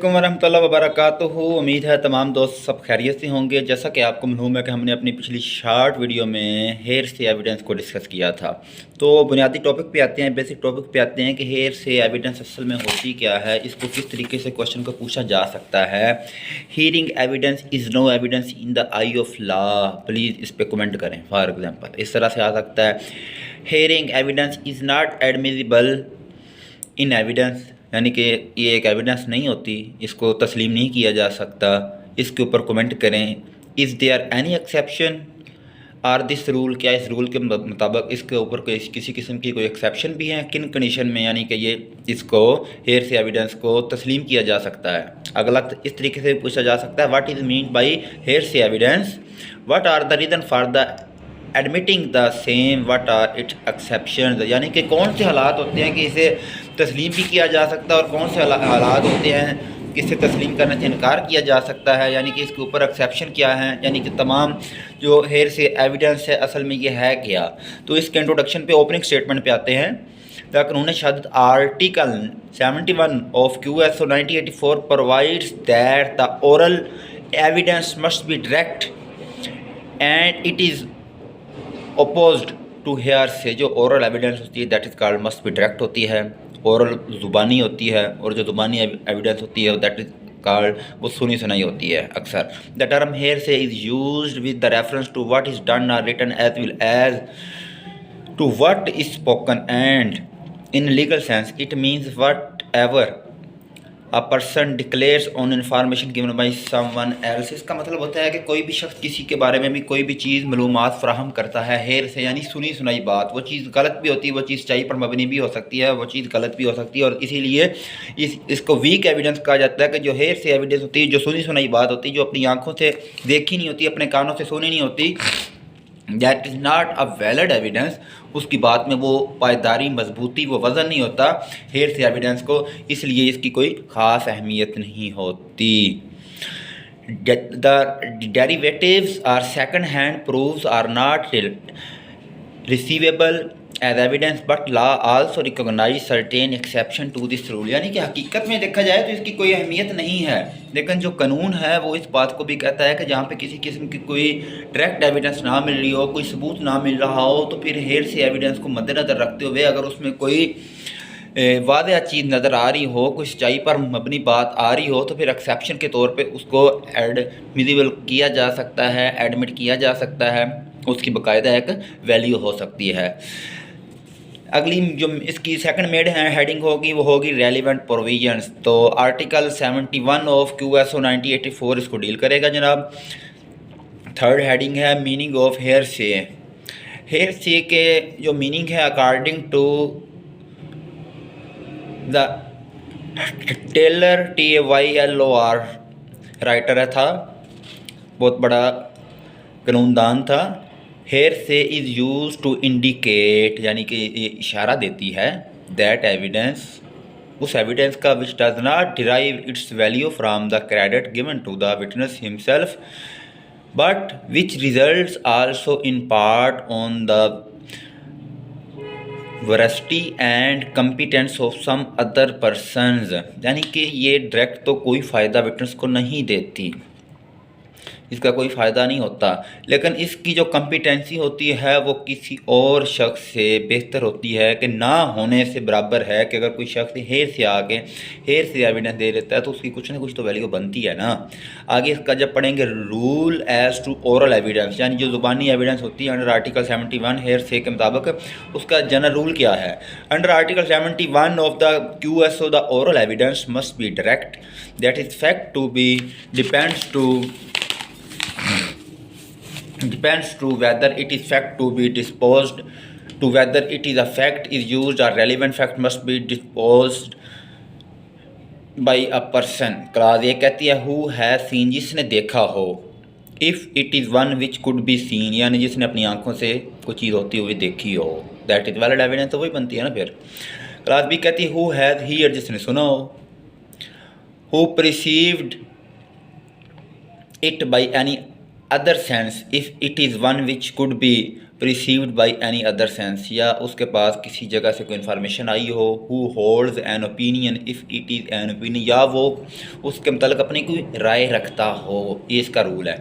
वरहमतुल्लाहि वबरकातुहू। उम्मीद है तमाम दोस्त सब खैरियत से होंगे। जैसा कि आपको मालूम है कि हमने अपनी पिछली शॉर्ट वीडियो में हेयर से एविडेंस को डिस्कस किया था। तो बुनियादी टॉपिक पे आते हैं, बेसिक टॉपिक पे आते हैं कि हेयर से एविडेंस असल में होती क्या है, इसको किस तरीके से क्वेश्चन को पूछा जा सकता है। Hearing evidence is no evidence in the eye of law. Please इस पर कमेंट करें। फॉर एग्ज़ाम्पल इस तरह से आ सकता है, hearing evidence is not admissible in evidence, यानी कि ये एक एविडेंस नहीं होती, इसको तस्लीम नहीं किया जा सकता। इसके ऊपर कमेंट करें। Is there any exception or this rule, क्या इस रूल के मुताबिक इसके ऊपर कोई किसी किस्म की कोई एक्सेप्शन भी है, किन कंडीशन में यानी कि ये इसको हेयर से एविडेंस को तस्लीम किया जा सकता है। अगला इस तरीके से पूछा जा सकता है, what is mean by hearsay evidence, what are the reason for the admitting the same, what are its exception, यानी कि कौन से हालात होते हैं कि इसे तस्लीम भी किया जा सकता है और कौन से हालात होते हैं कि इसे तस्लीम करने से इनकार किया जा सकता है, यानी कि इसके ऊपर एक्सेप्शन क्या है। यानी कि तमाम जो हेयर से एविडेंस है असल में ये है क्या। तो इसके इंट्रोडक्शन पे ओपनिंग स्टेटमेंट पे आते हैं। द कानून शहादत article 71 of QSO 1984 provides that the oral evidence must be direct and it is opposed to hearsay. जो ओरल एविडेंस होती है that is called must be direct होती है, ओरल ज़ुबानी होती है, और जो ज़ुबानी एविडेंस होती है दैट इज़ कॉल्ड वो सुनी सुनाई होती है। अक्सर the term hearsay is used with the reference to what is done or written as well as to what is spoken and in legal sense it means whatever a person declares on information given by someone else. इसका मतलब होता है कि कोई भी शख्स किसी के बारे में भी कोई भी चीज़ मालूमात फ्राहम करता है हेयर से, यानी सुनी सुनाई बात। वो चीज़ गलत भी होती है, वो चीज़ सच्चाई पर मबनी भी हो सकती है, वो चीज़ गलत भी हो सकती है, और इसीलिए इसको वीक एविडेंस कहा जाता है। कि जो हेयर से एविडेंस होती है, जो सुनी सुनाई बात होती है, जो अपनी आंखों से देखी नहीं होती, अपने कानों से सुनी नहीं होती, that is not a valid evidence. उसकी बात में वो पायदारी, मजबूती, वो वज़न नहीं होता हेयर से एविडेंस को, इसलिए इसकी कोई ख़ास अहमियत नहीं होती। The derivatives are second hand proofs are not receivable as evidence but law also recognise certain exception to this rule. यानी कि हकीकत में देखा जाए तो इसकी कोई अहमियत नहीं है, लेकिन जो कानून है वो इस बात को भी कहता है कि जहाँ पे किसी किस्म की कोई डायरेक्ट एविडेंस ना मिल रही हो, कोई सबूत ना मिल रहा हो, तो फिर हेयर से एविडेंस को मद्देनज़र रखते हुए अगर उसमें कोई वाज़ह चीज़ नज़र आ रही हो, कोई सच्चाई पर मबनी बात आ रही हो, तो फिर एक्सेप्शन के तौर पे उसको एडमिसिबल किया जा सकता है, एडमिट किया जा सकता है, उसकी बाकायदा एक वैल्यू हो सकती है। अगली जो इसकी सेकंड मेड है हेडिंग होगी वो होगी रेलिवेंट प्रोविजंस। तो आर्टिकल 71 ऑफ QSO 1984 इसको डील करेगा जनाब। थर्ड हेडिंग है meaning of hearsay. Hearsay के जो मीनिंग है according to the Taylor TAYLOR, writer है था, बहुत बड़ा कानूनदान था। हेयर से इज़ यूज टू इंडिकेट, यानी कि ये इशारा देती है, दैट एविडेंस, उस एविडेंस का which does not derive its value from the credit given to the witness himself but which results also in part on the veracity and competence of some other persons. यानी कि ये direct तो कोई फ़ायदा witness को नहीं देती, इसका कोई फ़ायदा नहीं होता, लेकिन इसकी जो कम्पिटेंसी होती है वो किसी और शख्स से बेहतर होती है, कि ना होने से बराबर है। कि अगर कोई शख्स हेयर से आके हेयर से एविडेंस दे देता है तो उसकी कुछ ना कुछ तो वैल्यू बनती है ना। आगे इसका जब पढ़ेंगे rule as to oral evidence, यानी जो ज़ुबानी एविडेंस होती है अंडर आर्टिकल 71 हेयर से के मुताबिक उसका जनरल रूल क्या है। Under article 71 of the QSO the oral evidence must be direct, that is fact to be depends to whether it is fact to be disposed to whether it is a fact is used or relevant fact must be disposed by a person। Class ये कहती है who has seen, जिसने देखा हो, if it is one which could be seen, यानी जिसने अपनी आंखों से कोई चीज़ होती हुई देखी हो, that is valid evidence, तो वही बनती है ना। फिर क्लास बी कहती है who has heard, जिसने सुना हो, who perceived it by any other sense if it is one which could be received by any other sense, या उसके पास किसी जगह से कोई इन्फॉर्मेशन आई हो, who holds an opinion if it is an opinion, या वो उसके मतलब अपनी कोई राय रखता हो, ये इसका रूल है।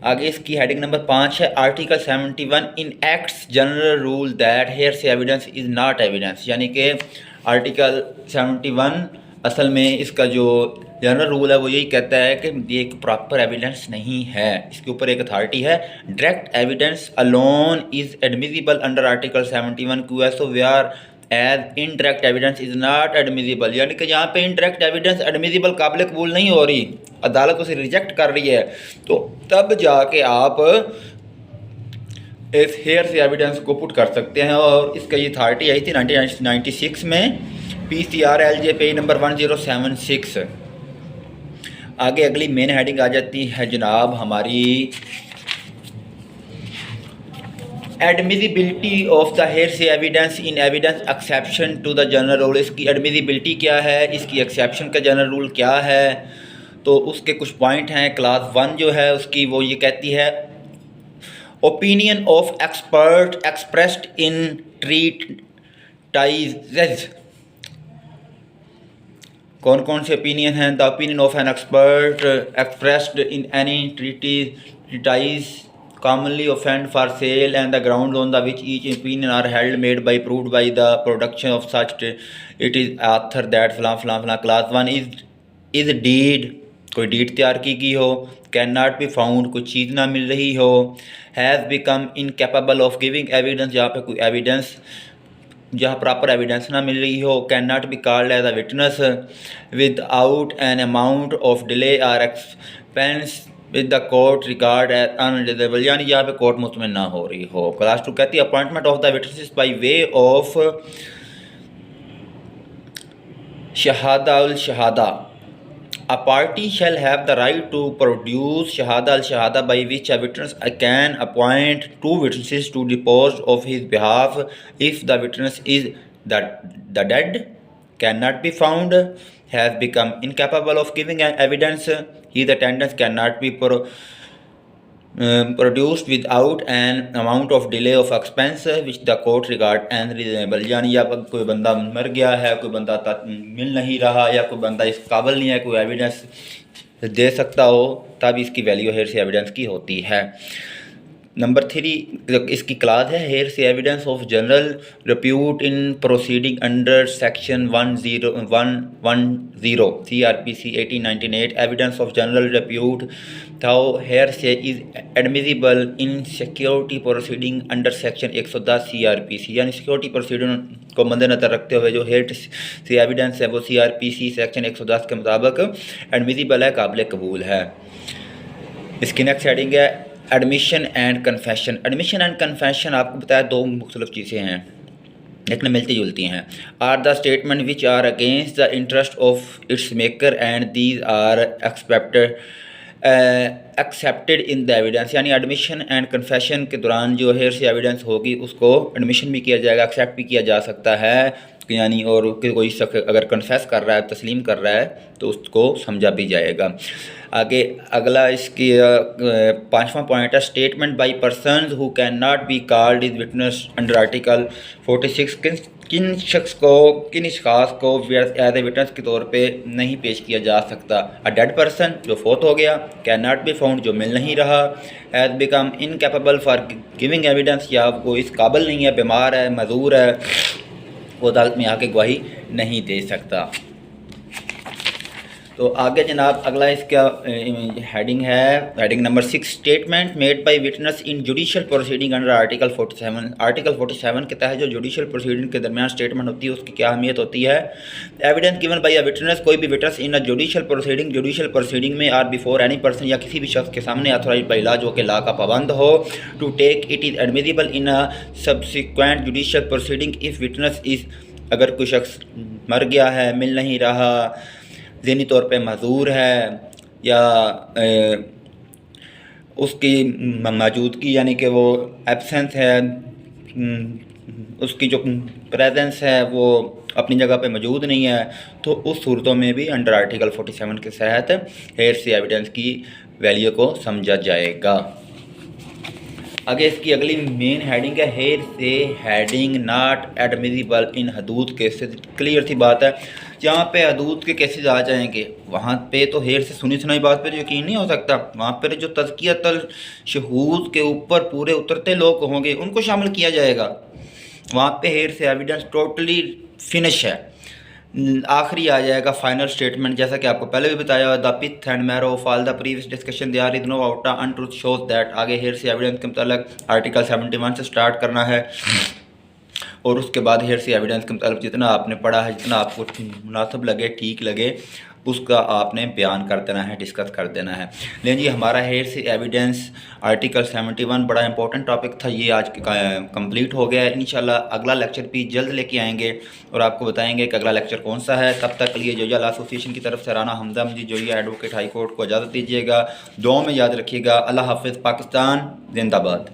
आगे इसकी हेडिंग नंबर 5 है, article 71 in acts general rule that hearsay evidence is not evidence, यानी कि आर्टिकल 71 असल में इसका जो जनरल रूल है वो यही कहता है कि ये एक प्रॉपर एविडेंस नहीं है, इसके ऊपर एक अथॉरिटी है। Direct evidence alone is admissible under article 71 QSO whereas indirect evidence is not admissible, यानी कि यहाँ पे इनडायरेक्ट एविडेंस एडमिसिबल काबिल कबूल नहीं हो रही, अदालत उसे रिजेक्ट कर रही है, तो तब जाके आप इस हेयर से एविडेंस को पुट कर सकते हैं। और इसका ये अथॉरिटी आई थी 1996 में, PCR LJ पेज नंबर 1076। आगे अगली मेन हेडिंग आ जाती है जनाब हमारी, admissibility of the hearsay evidence in evidence exception to the general rule. इसकी एडमिसिबिलिटी क्या है, इसकी एक्सेप्शन का जनरल रूल क्या है, तो उसके कुछ पॉइंट हैं। क्लास 1 जो है उसकी वो ये कहती है, opinion of expert expressed in treatises. कौन कौन से ओपिनियन हैं? The opinion of an expert expressed in any treatise commonly offend for sale and the grounds on the which each opinion are held made by proved by the production of such it is author that फलां फलां फलां। Class 1 is deed, कोई deed तैयार की हो। Cannot be found, कोई चीज़ ना मिल रही हो। Has become incapable of giving evidence, जहाँ पे कोई एविडेंस, जहाँ प्रॉपर एविडेंस ना मिल रही हो। Cannot be called as a witness without an amount of delay or expense with the court regard as unreasonable, यानी यहाँ पे कोर्ट मुतमिन ना हो रही हो। क्लास 2 कहती है, appointment of the witnesses by way of शहादा अल शहादा। A party shall have the right to produce shahada al shahada by which a witness can appoint 2 witnesses to depose of his behalf if the witness is the dead, cannot be found, has become incapable of giving evidence, his attendance cannot be produced without an amount of delay of expense which the court regard unreasonable, यानी या कोई बंदा मर गया है, कोई बंदा मिल नहीं रहा, या कोई बंदा इस काबिल नहीं है कोई एविडेंस दे सकता हो, तब इसकी वैल्यू हेयर से एविडेंस की होती है। नंबर 3 इसकी क्लास है, hearsay evidence of general repute in proceeding under section 110 CRPC 1898। Evidence of general repute though hearsay is admissible in security proceeding under section 110 CRPC, यानी security proceeding को मद्देनजर रखते हुए जो हेयर से evidence है वो CRPC सेक्शन 110 के मुताबिक एडमिसिबल है, काबिल कबूल है। इसकी नेक्स्ट हेडिंग है, admission and confession. Admission and confession आपको बताया 2 मुख्तलिफ चीज़ें हैं, लेकिन मिलती जुलती हैं। Are the statement which are against the interest of its maker and these are accepted in the evidence, यानी एडमिशन एंड कन्फेशन के दौरान जो हेयर से एविडेंस होगी उसको एडमिशन भी किया जाएगा, एक्सेप्ट भी किया जा सकता है, यानी और कोई शख्स अगर कन्फेस कर रहा है, तस्लीम कर रहा है, तो उसको समझा भी जाएगा। आगे अगला इसकी 5वां पॉइंट है, statement by persons who can not be called is witness under article 46। किन शख्स को, किन अशखास को एज ए विटनेस के तौर पे नहीं पेश किया जा सकता। अ डेड पर्सन, जो फोत हो गया। कैन नॉट बी फाउंड, जो मिल नहीं रहा। Has become incapable for giving evidence, या वो इस काबिल नहीं है, बीमार है, मजूर है, वो अदालत में आके गवाही नहीं दे सकता। तो आगे जनाब अगला इसका हेडिंग है, heading number 6, statement made by witness in judicial proceeding under article 47। Article 47 के तहत जो जुडिशियल प्रोसीडिंग के दरमियान स्टेटमेंट होती है उसकी क्या अहमियत होती है। Evidence given by a witness, कोई भी witness in a judicial proceeding में आर बिफोर एनी पर्सन, या किसी भी शख्स के सामने ऑथोराइज्ड बाय लॉ, जो कि लॉ का पाबंद हो, to take it is admissible in a subsequent judicial proceeding if witness is, अगर कोई शख्स मर गया है, मिल नहीं रहा, ज़हनी तौर पे मजूर है, या उसकी मौजूदगी यानी कि वो एब्सेंस है, उसकी जो प्रेजेंस है वो अपनी जगह पे मौजूद नहीं है, तो उस सूरतों में भी अंडर आर्टिकल 47 के तहत हेयर से एविडेंस की वैल्यू को समझा जाएगा। आगे इसकी अगली मेन हेडिंग है, hearsay heading not admissible in हदूद केसेस। क्लियर सी बात है, जहाँ पे हदूद के केसेस आ जाएंगे वहाँ पे तो हेयर से सुनी सुनाई बात पे तो यकीन नहीं हो सकता। वहाँ पर जो तज़कियतुल शुहूद के ऊपर पूरे उतरते लोग होंगे उनको शामिल किया जाएगा। वहाँ पे हेयर से एविडेंस टोटली फिनिश है। आखिरी आ जाएगा फाइनल स्टेटमेंट, जैसा कि आपको पहले भी बताया, the pith and marrow of all the previous discussion there is no out untruth shows that. आगे हेयर से एविडेंस के मतलब आर्टिकल 71 से स्टार्ट करना है और उसके बाद हेयर से एविडेंस के मतलब जितना आपने पढ़ा है, जितना आपको मुनासिब लगे, ठीक लगे, उसका आपने बयान कर देना है, डिस्कस कर देना है। लेकिन जी हमारा हेयर से एविडेंस आर्टिकल 71 बड़ा इंपॉर्टेंट टॉपिक था, ये आज कंप्लीट हो गया है। इंशाल्लाह अगला लेक्चर भी जल्द लेके आएंगे और आपको बताएंगे कि अगला लेक्चर कौन सा है। तब तक के लिए जोया लॉ एसोसिएशन की तरफ से राना हमदम जी जोया एडवोकेट हाई कोर्ट को इजाज़त दीजिएगा। दुआ में याद रखिएगा। अल्लाह हाफिज़। पाकिस्तान जिंदाबाद।